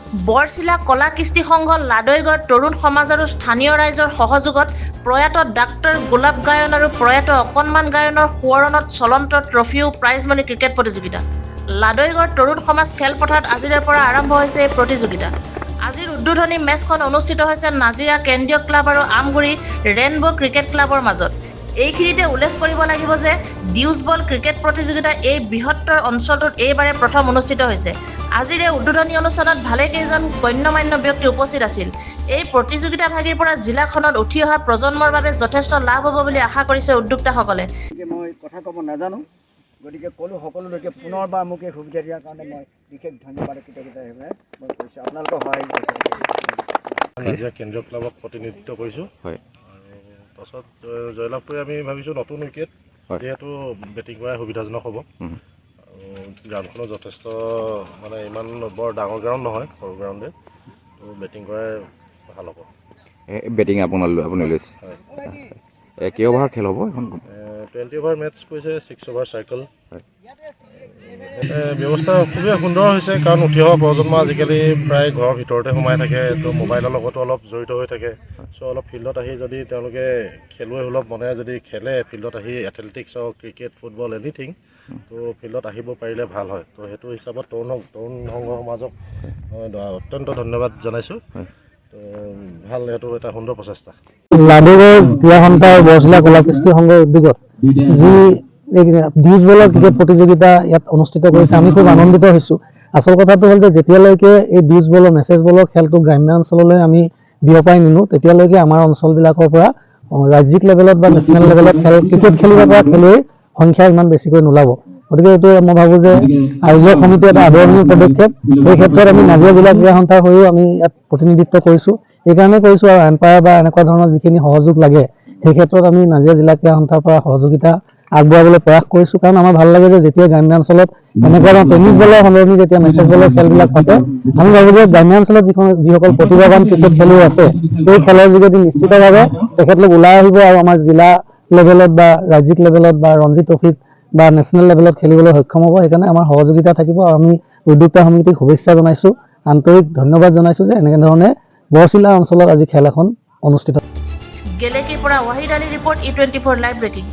বৰচিলা কলা কৃষ্টি সংঘ লাদৈগড় তৰুণ সমাজ আৰু স্থানীয় ৰাইজৰ সহযোগত প্ৰয়াত ডাক্তৰ গোলাপ গায়ন আৰু প্ৰয়াত অকণমান গায়নৰ সোঁৱৰণত চলন্ত ট্ৰফি ও প্ৰাইজ মানি ক্ৰিকেট প্ৰতিযোগিতা। লাদৈগড় তৰুণ সমাজ খেলপথাৰত আজিৰে পৰা আৰম্ভ হৈছে এই প্ৰতিযোগিতা। আজিৰ উদ্বোধনী মেচখন অনুষ্ঠিত হৈছে নাজিৰা কেন্দ্ৰীয় ক্লাব আৰু আমগুৰি ৰেইনবো ক্ৰিকেট ক্লাবৰ মাজত। এইখিনিতে উল্লেখ কৰিব লাগিব যে ডিউজ বল ক্ৰিকেট প্ৰতিযোগিতা এই বৃহত্তৰ অঞ্চলটোত এইবাৰে প্ৰথম অনুষ্ঠিত হৈছে। আজিৰ এই উদ্বোধনী অনুষ্ঠানত ভালেকেইজন গণ্যমান্য ব্যক্তি উপস্থিত আছিল। এই প্ৰতিযোগিতাভাগীৰ পৰা জিলাখনত উঠি অহা প্ৰজন্মৰ বাবে যথেষ্ট লাভ হ'ব বুলি আশা কৰিছে উদ্যোক্তাসকলে। মই কথা ক'ব নাজানো, গতিকে ক'লো সকলোলৈকে পুনৰবাৰ মোক এই সুবিধা দিয়াৰ কাৰণে মই বিশেষ ধন্যবাদ কৃতজ্ঞতা হিচাপে মই কৈছোঁ। আপোনালোকৰ সহায় নাজিৰা কেন্দ্ৰীয় ক্লাবক প্ৰতিনিধিত্ব কৰিছোঁ। হয়, তাৰপাছত জয়লাভ কৰি আমি ভাবিছোঁ নতুন উইকেট যিহেতু বেটিং কৰাই সুবিধাজনক হ'ব। গ্ৰাউণ্ডখনো যথেষ্ট মানে ইমান বৰ ডাঙৰ গ্ৰাউণ্ড নহয়, সৰু গ্ৰাউণ্ডে, তো বেটিং কৰাই ভাল হ'ব। বেটিং আপুনি লৈছে? হয়। কেই অভাৰ খেল হ'ব এখন? 20 অভাৰ মেটচ কৈছে, 6 অভাৰ চাইকেল। ব্যৱস্থা খুবেই সুন্দৰ হৈছে, কাৰণ উঠি অহা প্ৰজন্ম আজিকালি প্ৰায় ঘৰৰ ভিতৰতে সোমাই থাকে, তো মোবাইলৰ লগতো অলপ জড়িত হৈ থাকে। চ' অলপ ফিল্ডত আহি যদি তেওঁলোকে খেলুৱৈ সুলভ মনেৰে যদি খেলে, ফিল্ডত আহি এথলেটিক্স হওক, ক্ৰিকেট, ফুটবল, এনিথিং, তো ফিল্ডত আহিব পাৰিলে ভাল হয়। তো সেইটো হিচাপত তৰুণ সংঘ সমাজক অত্যন্ত ধন্যবাদ জনাইছোঁ। তো ভাল, এইটো এটা সুন্দৰ প্ৰচেষ্টা। লাদৈগড় ক্ৰীড়া সন্থা বৰচিলা কলা কৃষ্টি সংঘৰ উদ্যোগত যি ডিউজ বলৰ ক্ৰিকেট প্ৰতিযোগিতা ইয়াত অনুষ্ঠিত কৰিছে, আমি খুব আনন্দিত হৈছোঁ। আচল কথাটো হ'ল যে যেতিয়ালৈকে এই ডিউজ বলৰ মেছেজ বলৰ খেলটো গ্ৰাম্য অঞ্চললৈ আমি বিয়পাই নিনো, তেতিয়ালৈকে আমাৰ অঞ্চলবিলাকৰ পৰা ৰাজ্যিক লেভেলত বা নেশ্যনেল লেভেলত ক্ৰিকেট খেলিব পৰা খেলুৱৈৰ সংখ্যা ইমান বেছিকৈ নোলাব। গতিকে এইটো মই ভাবোঁ যে আয়োজক সমিতি এটা আদৰণীয় পদক্ষেপ। এই ক্ষেত্ৰত আমি নাজিৰা জিলা ক্ৰীড়া সন্থাৰ হৈও আমি ইয়াত প্ৰতিনিধিত্ব কৰিছোঁ। এইকাৰণে কৰিছোঁ, আৰু এম্পায়াৰ বা এনেকুৱা ধৰণৰ যিখিনি সহযোগ লাগে সেই ক্ষেত্ৰত আমি নাজিৰা জিলা ক্ৰীড়া সন্থাৰ পৰা সহযোগিতা আগবঢ়াবলৈ প্ৰয়াস কৰিছোঁ। কাৰণ আমাৰ ভাল লাগে যে যেতিয়া গ্ৰাম্যাঞ্চলত এনেকুৱা ধৰণৰ টেনিছ বলৰ সলনি যেতিয়া মেছেজ বলৰ খেলবিলাক পাতে, আমি ভাবোঁ যে গ্ৰাম্যাঞ্চলত যিসকল প্ৰতিভাৱান ক্ৰিকেট খেলুৱৈ আছে, এই খেলৰ যোগেদি নিশ্চিতভাৱে তেখেতলোক ওলাই আহিব আৰু আমাৰ জিলা লেভেলত বা ৰাজ্যিক লেভেলত বা ৰঞ্জী ট্ৰফিত বা নেশ্যনেল লেভেলত খেলিবলৈ সক্ষম হ'ব। সেইকাৰণে আমাৰ সহযোগিতা থাকিব, আৰু আমি উদ্যোক্তা সমিতিক শুভেচ্ছা জনাইছোঁ, আন্তৰিক ধন্যবাদ জনাইছোঁ যে এনেকে ধৰণে বৰচিলা অঞ্চলত আজি খেল এখন অনুষ্ঠিত। গেলেকীৰ পৰা Wahid Ali report, E24 live breaking.